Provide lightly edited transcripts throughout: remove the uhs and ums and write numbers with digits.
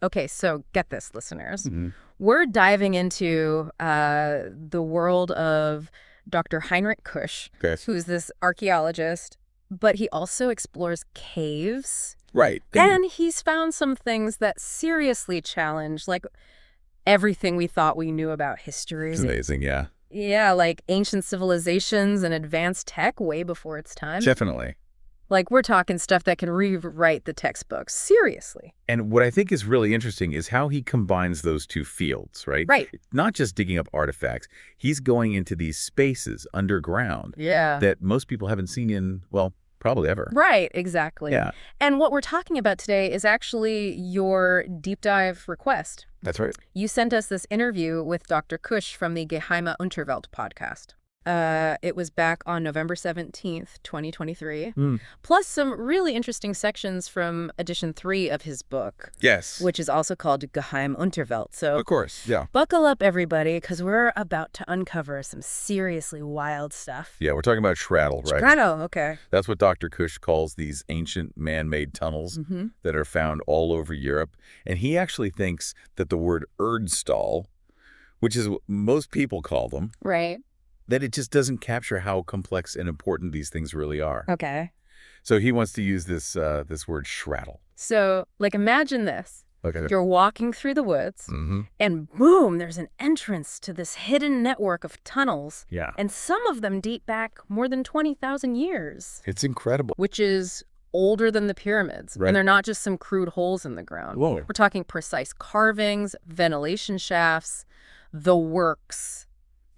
Okay, so get this, listeners. We're diving into the world of Dr. Heinrich Kusch, who's this archaeologist, but he also explores caves. Right. And he's found some things that seriously challenge, like, everything we thought we knew about history. It's amazing, yeah. Yeah, like ancient civilizations and advanced tech way before its time. Definitely. Like, we're talking stuff that can rewrite the textbooks. Seriously. And what I think is really interesting is how he combines those two fields, right? Right. Not just digging up artifacts. He's going into these spaces underground that most people haven't seen in, well, probably ever. Right, exactly. Yeah. And what we're talking about today is actually your deep dive request. That's right. You sent us this interview with Dr. Kusch from the Geheime Unterwelt podcast. It was back on November 17th, 2023. Plus some really interesting sections from edition 3 of his book. Yes. Which is also called Geheime Unterwelt. So of course, yeah. Buckle up, everybody, because we're about to uncover some seriously wild stuff. Yeah, we're talking about Schraddle, right? Schraddle, okay. That's what Dr. Kusch calls these ancient man-made tunnels that are found all over Europe. And he actually thinks that the word Erdstall, which is what most people call them, right, that it just doesn't capture how complex and important these things really are. Okay. So he wants to use this this word Schraddle. So, like, imagine this. Okay. You're walking through the woods, and boom, there's an entrance to this hidden network of tunnels. Yeah. And some of them date back more than 20,000 years. It's incredible. Which is older than the pyramids. Right. And they're not just some crude holes in the ground. Whoa. We're talking precise carvings, ventilation shafts, the works.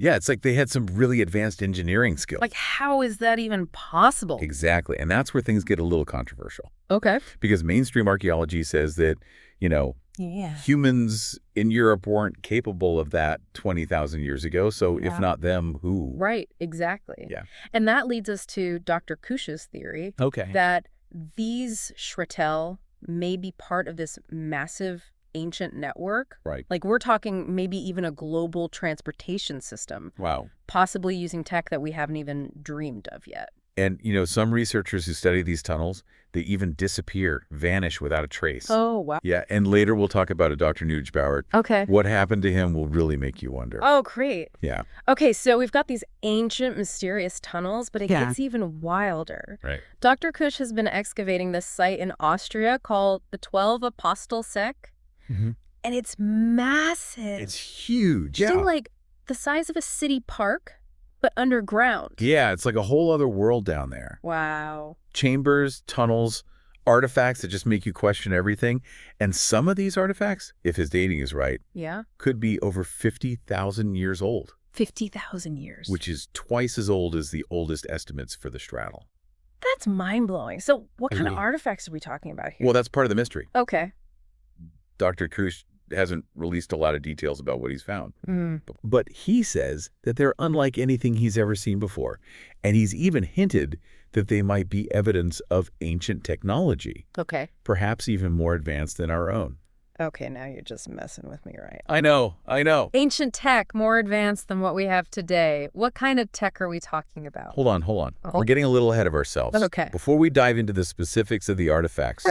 Yeah, it's like they had some really advanced engineering skills. Like, how is that even possible? Exactly. And that's where things get a little controversial. Okay. Because mainstream archaeology says that, you know, humans in Europe weren't capable of that 20,000 years ago. So if not them, who? Right, exactly. Yeah. And that leads us to Dr. Kusch's theory that these Schraddle may be part of this massive ancient network. Right. Like, we're talking maybe even a global transportation system. Wow. Possibly using tech that we haven't even dreamed of yet. And, you know, some researchers who study these tunnels, they even disappear, vanish without a trace. Oh, wow. Yeah, and later we'll talk about a Dr. Neugebauer. Okay. What happened to him will really make you wonder. Oh, great. Yeah. Okay, so we've got these ancient, mysterious tunnels, but it gets even wilder. Right. Dr. Kusch has been excavating this site in Austria called the 12 Apostel Sek. And it's massive. It's huge. It's like the size of a city park, but underground. Yeah, it's like a whole other world down there. Wow. Chambers, tunnels, artifacts that just make you question everything. And some of these artifacts, if his dating is right, could be over 50,000 years old. 50,000 years. Which is twice as old as the oldest estimates for the Schraddle. That's mind-blowing. So what kind of artifacts are we talking about here? Well, that's part of the mystery. Okay. Dr. Kusch hasn't released a lot of details about what he's found. But he says that they're unlike anything he's ever seen before. And he's even hinted that they might be evidence of ancient technology. Okay. Perhaps even more advanced than our own. Okay, now you're just messing with me, right? I know. Ancient tech, more advanced than what we have today. What kind of tech are we talking about? Hold on. We're getting a little ahead of ourselves. Okay. Before we dive into the specifics of the artifacts,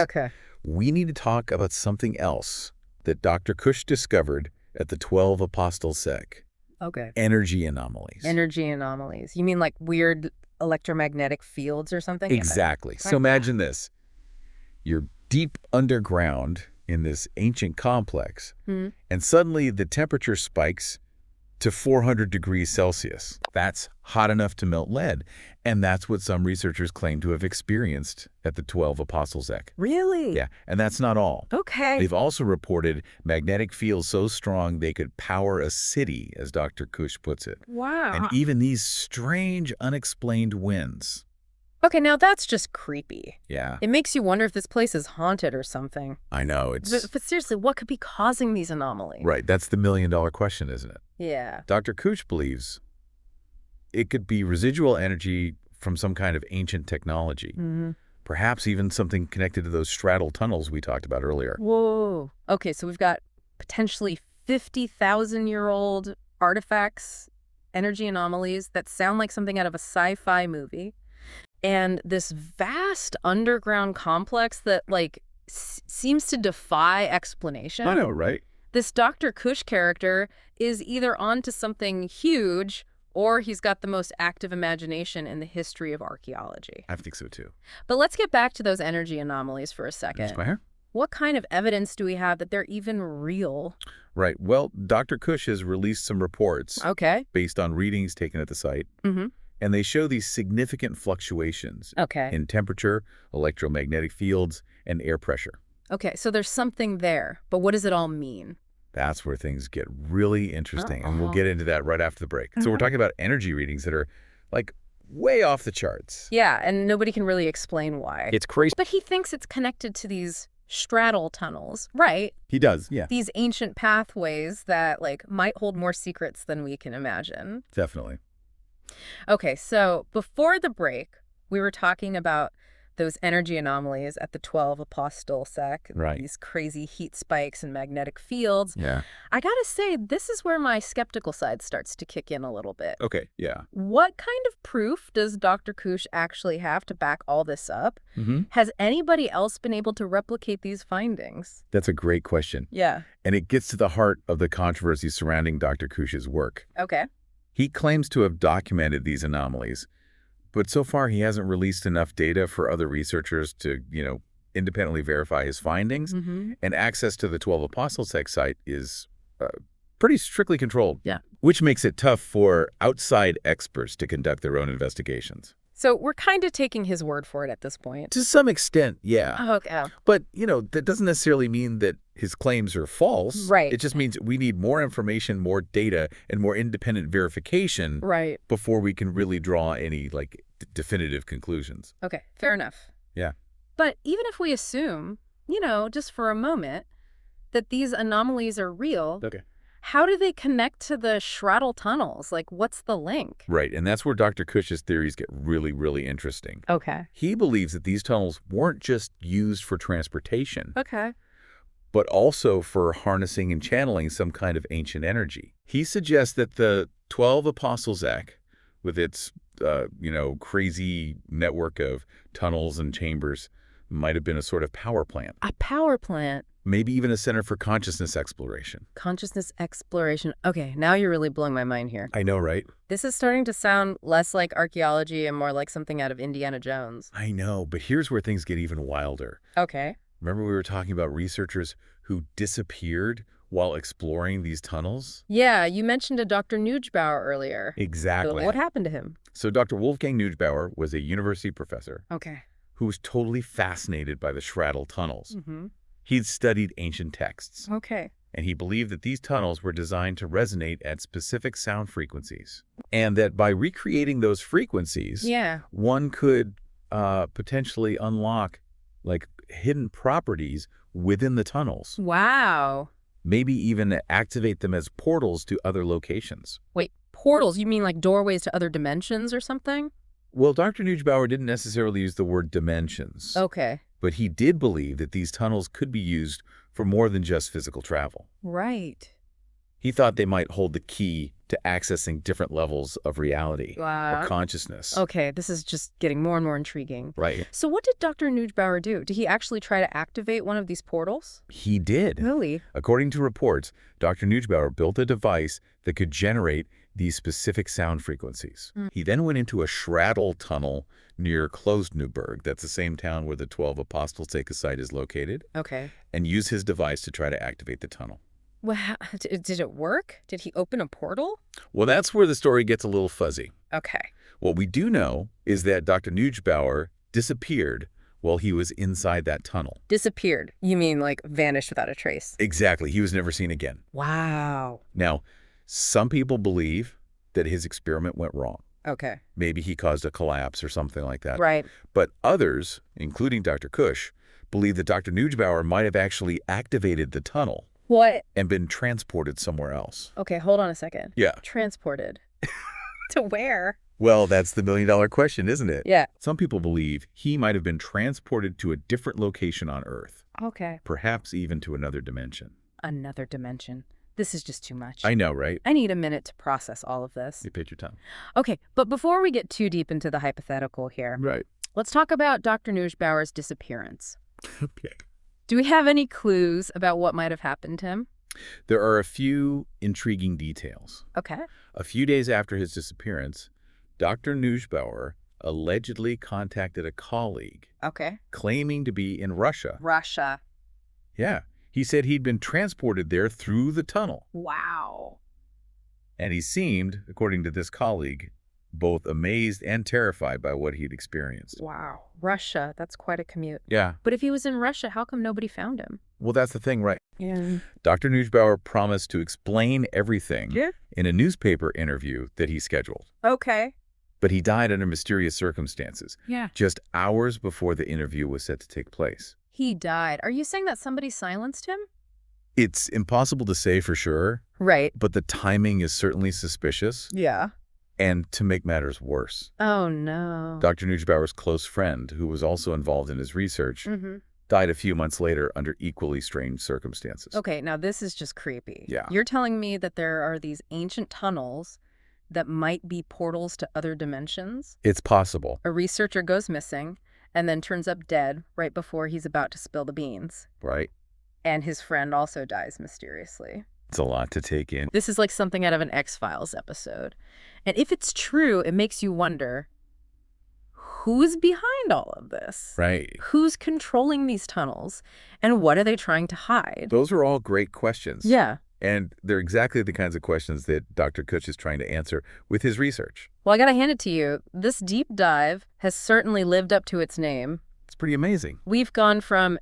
we need to talk about something else that Dr. Kusch discovered at the 12 Apostel Sek. Okay. Energy anomalies. Energy anomalies. You mean like weird electromagnetic fields or something? Exactly. So imagine this. You're deep underground in this ancient complex, and suddenly the temperature spikes to 400 degrees Celsius. That's hot enough to melt lead. And that's what some researchers claim to have experienced at the 12 Apostel Sek. Really? Yeah, and that's not all. Okay. They've also reported magnetic fields so strong they could power a city, as Dr. Kusch puts it. Wow. And even these strange, unexplained winds. Okay, now that's just creepy. Yeah. It makes you wonder if this place is haunted or something. I know. But seriously, what could be causing these anomalies? Right, that's the million-dollar question, isn't it? Yeah. Dr. Kusch believes it could be residual energy from some kind of ancient technology. Perhaps even something connected to those Schraddle tunnels we talked about earlier. Whoa. Okay, so we've got potentially 50,000-year-old artifacts, energy anomalies that sound like something out of a sci-fi movie. And this vast underground complex that, like, seems to defy explanation. I know, right? This Dr. Kusch character is either onto something huge or he's got the most active imagination in the history of archaeology. I think so, too. But let's get back to those energy anomalies for a second. What kind of evidence do we have that they're even real? Right. Well, Dr. Kusch has released some reports based on readings taken at the site, and they show these significant fluctuations in temperature, electromagnetic fields, and air pressure. Okay, so there's something there, but what does it all mean? That's where things get really interesting, and we'll get into that right after the break. So we're talking about energy readings that are, like, way off the charts. Yeah, and nobody can really explain why. It's crazy. But he thinks it's connected to these straddle tunnels, right? He does, yeah. These ancient pathways that, like, might hold more secrets than we can imagine. Definitely. Okay, so before the break, we were talking about those energy anomalies at the 12 Apostol Sec, these crazy heat spikes and magnetic fields. Yeah. I gotta say, this is where my skeptical side starts to kick in a little bit. Okay, yeah. What kind of proof does Dr. Kusch actually have to back all this up? Has anybody else been able to replicate these findings? That's a great question. Yeah. And it gets to the heart of the controversy surrounding Dr. Kusch's work. Okay. He claims to have documented these anomalies, but so far he hasn't released enough data for other researchers to, independently verify his findings. And access to the 12 Apostol Sec site is pretty strictly controlled. Yeah. Which makes it tough for outside experts to conduct their own investigations. So we're kind of taking his word for it at this point. To some extent, yeah. Okay. But, that doesn't necessarily mean that his claims are false. Right. It just means we need more information, more data, and more independent verification before we can really draw any, definitive conclusions. Okay, fair enough. Yeah. But even if we assume, just for a moment, that these anomalies are real, how do they connect to the straddle tunnels? Like, what's the link? Right, and that's where Dr. Kusch's theories get really, really interesting. Okay. He believes that these tunnels weren't just used for transportation. Okay. But also for harnessing and channeling some kind of ancient energy. He suggests that the 12 Apostol Sec, with its, crazy network of tunnels and chambers, might have been a sort of power plant. A power plant? Maybe even a center for consciousness exploration. Consciousness exploration. Okay, now you're really blowing my mind here. I know, right? This is starting to sound less like archaeology and more like something out of Indiana Jones. I know, but here's where things get even wilder. Okay. Remember we were talking about researchers who disappeared while exploring these tunnels? Yeah, you mentioned a Dr. Neugebauer earlier. Exactly. So what happened to him? So Dr. Wolfgang Neugebauer was a university professor who was totally fascinated by the straddle tunnels. He'd studied ancient texts. And he believed that these tunnels were designed to resonate at specific sound frequencies. And that by recreating those frequencies, one could potentially unlock, hidden properties within the tunnels. Wow. Maybe even activate them as portals to other locations. Wait, portals? You mean like doorways to other dimensions or something? Well, Dr. Neugebauer didn't necessarily use the word dimensions. Okay. But he did believe that these tunnels could be used for more than just physical travel. Right. He thought they might hold the key to accessing different levels of reality or consciousness. Okay, this is just getting more and more intriguing. Right. So what did Dr. Neugebauer do? Did he actually try to activate one of these portals? He did. Really? According to reports, Dr. Neugebauer built a device that could generate these specific sound frequencies. He then went into a straddle tunnel near Klosterneuburg, that's the same town where the 12 Apostol Sec site is located, and used his device to try to activate the tunnel. Well, did it work? Did he open a portal? Well, that's where the story gets a little fuzzy. Okay. What we do know is that Dr. Neugebauer disappeared while he was inside that tunnel. Disappeared? You mean like vanished without a trace? Exactly. He was never seen again. Wow. Now, some people believe that his experiment went wrong. Okay. Maybe he caused a collapse or something like that. Right. But others, including Dr. Kusch, believe that Dr. Neugebauer might have actually activated the tunnel. What? And been transported somewhere else. Okay, hold on a second. Yeah. Transported. To where? Well, that's the million-dollar question, isn't it? Yeah. Some people believe he might have been transported to a different location on Earth. Okay. Perhaps even to another dimension. Another dimension. This is just too much. I know, right? I need a minute to process all of this. You bit your tongue. Okay, but before we get too deep into the hypothetical here, right, let's talk about Dr. Neugebauer's disappearance. Okay. Do we have any clues about what might have happened to him? There are a few intriguing details. Okay. A few days after his disappearance, Dr. Neugebauer allegedly contacted a colleague Okay. claiming to be in Russia. Russia. Yeah, he said he'd been transported there through the tunnel. Wow. And he seemed, according to this colleague, both amazed and terrified by what he'd experienced. Wow. Russia. That's quite a commute. Yeah. But if he was in Russia, how come nobody found him? Well, that's the thing, right? Yeah. Dr. Neugebauer promised to explain everything in a newspaper interview that he scheduled. Okay. But he died under mysterious circumstances. Yeah. Just hours before the interview was set to take place. He died. Are you saying that somebody silenced him? It's impossible to say for sure, Right. but the timing is certainly suspicious. Yeah. And to make matters worse, Oh, no. Dr. Neugebauer's close friend, who was also involved in his research, died a few months later under equally strange circumstances. Okay, now this is just creepy. Yeah. You're telling me that there are these ancient tunnels that might be portals to other dimensions? It's possible. A researcher goes missing and then turns up dead right before he's about to spill the beans. Right. And his friend also dies mysteriously. It's a lot to take in. This is like something out of an X-Files episode. And if it's true, it makes you wonder, who's behind all of this? Right. Who's controlling these tunnels? And what are they trying to hide? Those are all great questions. Yeah. And they're exactly the kinds of questions that Dr. Kusch is trying to answer with his research. Well, I gotta hand it to you. This deep dive has certainly lived up to its name. It's pretty amazing. We've gone from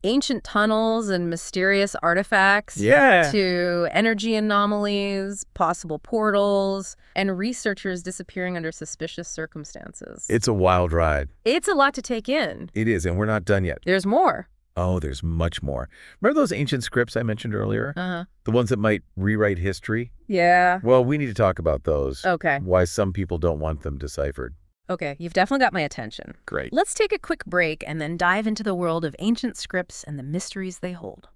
ancient tunnels and mysterious artifacts to energy anomalies, possible portals, and researchers disappearing under suspicious circumstances. It's a wild ride. It's a lot to take in. It is, and we're not done yet. There's more. Oh, there's much more. Remember those ancient scripts I mentioned earlier? Uh-huh. The ones that might rewrite history? Yeah. Well, we need to talk about those. Okay. Why some people don't want them deciphered. Okay, you've definitely got my attention. Great. Let's take a quick break and then dive into the world of ancient scripts and the mysteries they hold.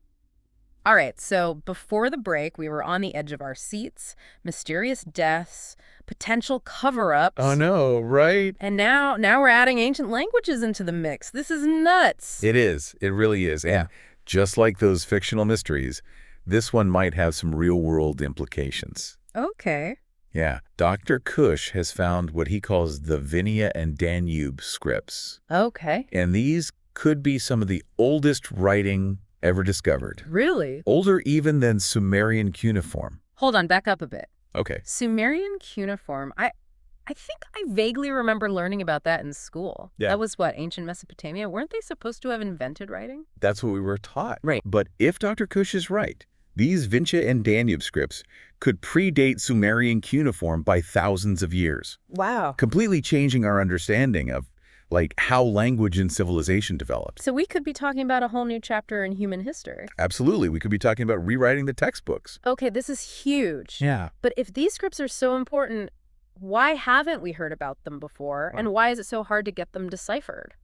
All right, so before the break, we were on the edge of our seats, mysterious deaths, potential cover-ups. Oh, no, right? And now we're adding ancient languages into the mix. This is nuts. It is. It really is. And just like those fictional mysteries, this one might have some real-world implications. Okay. Yeah. Dr. Kusch has found what he calls the Vinaya and Danube scripts. Okay. And these could be some of the oldest writing ever discovered. Really? Older even than Sumerian cuneiform. Hold on, back up a bit. Okay. Sumerian cuneiform, I think I vaguely remember learning about that in school. Yeah. That was what, ancient Mesopotamia? Weren't they supposed to have invented writing? That's what we were taught. Right. But if Dr. Kusch is right, these Vinaya and Danube scripts could predate Sumerian cuneiform by thousands of years. Wow. Completely changing our understanding of, like, how language and civilization developed. So we could be talking about a whole new chapter in human history. Absolutely. We could be talking about rewriting the textbooks. Okay, this is huge. Yeah. But if these scripts are so important, why haven't we heard about them before? Wow. And why is it so hard to get them deciphered?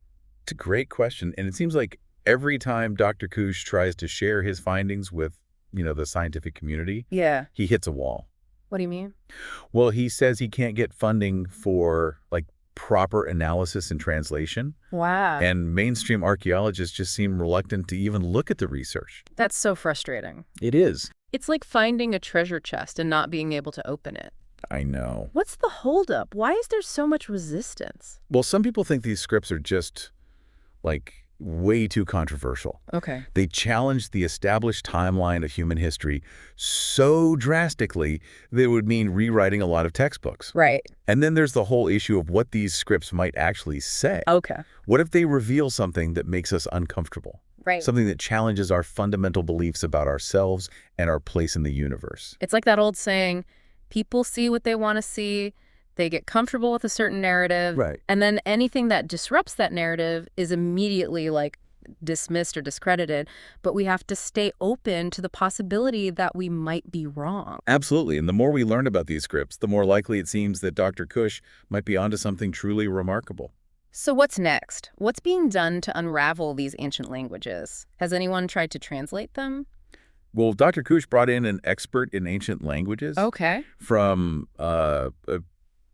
It's a great question. And it seems like every time Dr. Kusch tries to share his findings with, the scientific community, Yeah. he hits a wall. What do you mean? Well, he says he can't get funding for, like, proper analysis and translation. Wow. And mainstream archaeologists just seem reluctant to even look at the research. That's so frustrating. It is. It's like finding a treasure chest and not being able to open it. I know. What's the holdup? Why is there so much resistance? Well, some people think these scripts are just, like, way too controversial. Okay. They challenge the established timeline of human history so drastically that it would mean rewriting a lot of textbooks. Right. And then there's the whole issue of what these scripts might actually say. Okay. What if they reveal something that makes us uncomfortable? Right. Something that challenges our fundamental beliefs about ourselves and our place in the universe. It's like that old saying, people see what they want to see. They get comfortable with a certain narrative. Right. And then anything that disrupts that narrative is immediately like dismissed or discredited. But we have to stay open to the possibility that we might be wrong. Absolutely. And the more we learn about these scripts, the more likely it seems that Dr. Kusch might be onto something truly remarkable. So what's next? What's being done to unravel these ancient languages? Has anyone tried to translate them? Well, Dr. Kusch brought in an expert in ancient languages Okay. from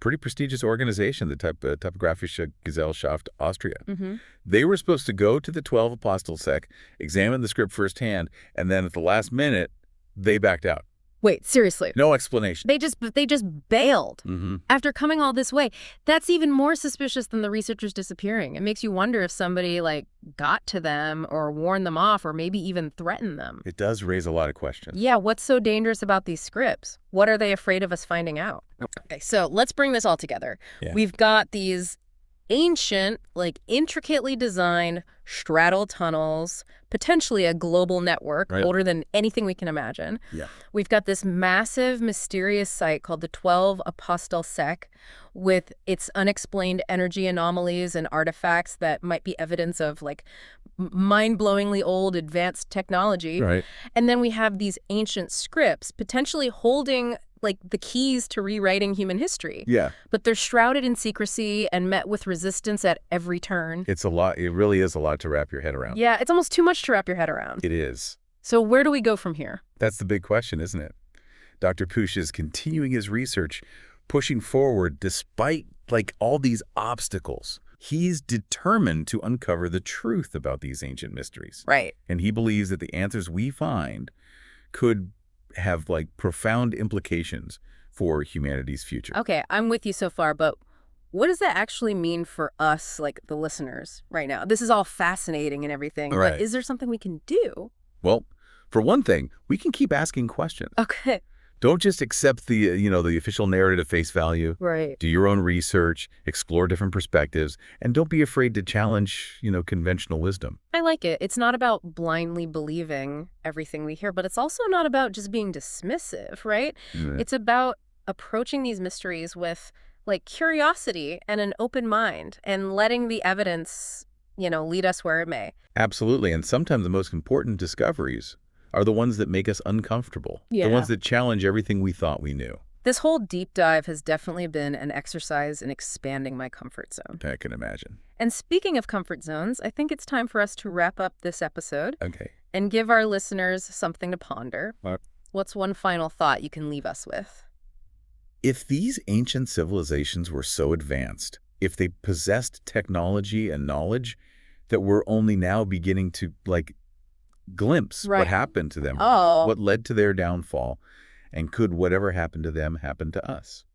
pretty prestigious organization, the Typographische Gesellschaft Austria. Mm-hmm. They were supposed to go to the 12 Apostelsec, examine the script firsthand, and then at the last minute, they backed out. Wait, seriously? No explanation. They just bailed Mm-hmm. after coming all this way. That's even more suspicious than the researchers disappearing. It makes you wonder if somebody, like, got to them or warned them off or maybe even threatened them. It does raise a lot of questions. Yeah, what's so dangerous about these scripts? What are they afraid of us finding out? Okay, so let's bring this all together. Yeah. We've got these ancient, like, intricately designed straddle tunnels, potentially a global network, Right. older than anything we can imagine. Yeah. We've got this massive, mysterious site called the 12 Apostelsec with its unexplained energy anomalies and artifacts that might be evidence of, like, mind-blowingly old advanced technology. Right. And then we have these ancient scripts potentially holding, like, the keys to rewriting human history. Yeah. But they're shrouded in secrecy and met with resistance at every turn. It's a lot. It really is a lot to wrap your head around. Yeah, it's almost too much to wrap your head around. It is. So where do we go from here? That's the big question, isn't it? Dr. Kusch is continuing his research, pushing forward despite, like, all these obstacles. He's determined to uncover the truth about these ancient mysteries. Right. And he believes that the answers we find could have, like, profound implications for humanity's future. Okay, I'm with you so far, but what does that actually mean for us, like the listeners, right now? This is all fascinating and everything, Right. but is there something we can do? Well, for one thing, we can keep asking questions. Okay. Don't just accept the, the official narrative at face value. Right. Do your own research, explore different perspectives, and don't be afraid to challenge, conventional wisdom. I like it. It's not about blindly believing everything we hear, but it's also not about just being dismissive, right? Mm. It's about approaching these mysteries with, like, curiosity and an open mind and letting the evidence, lead us where it may. Absolutely. And sometimes the most important discoveries are the ones that make us uncomfortable. Yeah. The ones that challenge everything we thought we knew. This whole deep dive has definitely been an exercise in expanding my comfort zone. I can imagine. And speaking of comfort zones, I think it's time for us to wrap up this episode Okay. and give our listeners something to ponder. What? What's one final thought you can leave us with? If these ancient civilizations were so advanced, if they possessed technology and knowledge that we're only now beginning to, like, glimpse Right. what happened to them, Oh. what led to their downfall, and could whatever happened to them happen to us?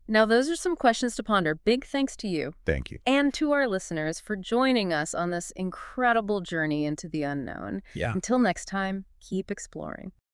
Now, those are some questions to ponder. Big thanks to you Thank you. and to our listeners for joining us on this incredible journey into the unknown. Yeah. Until next time, keep exploring.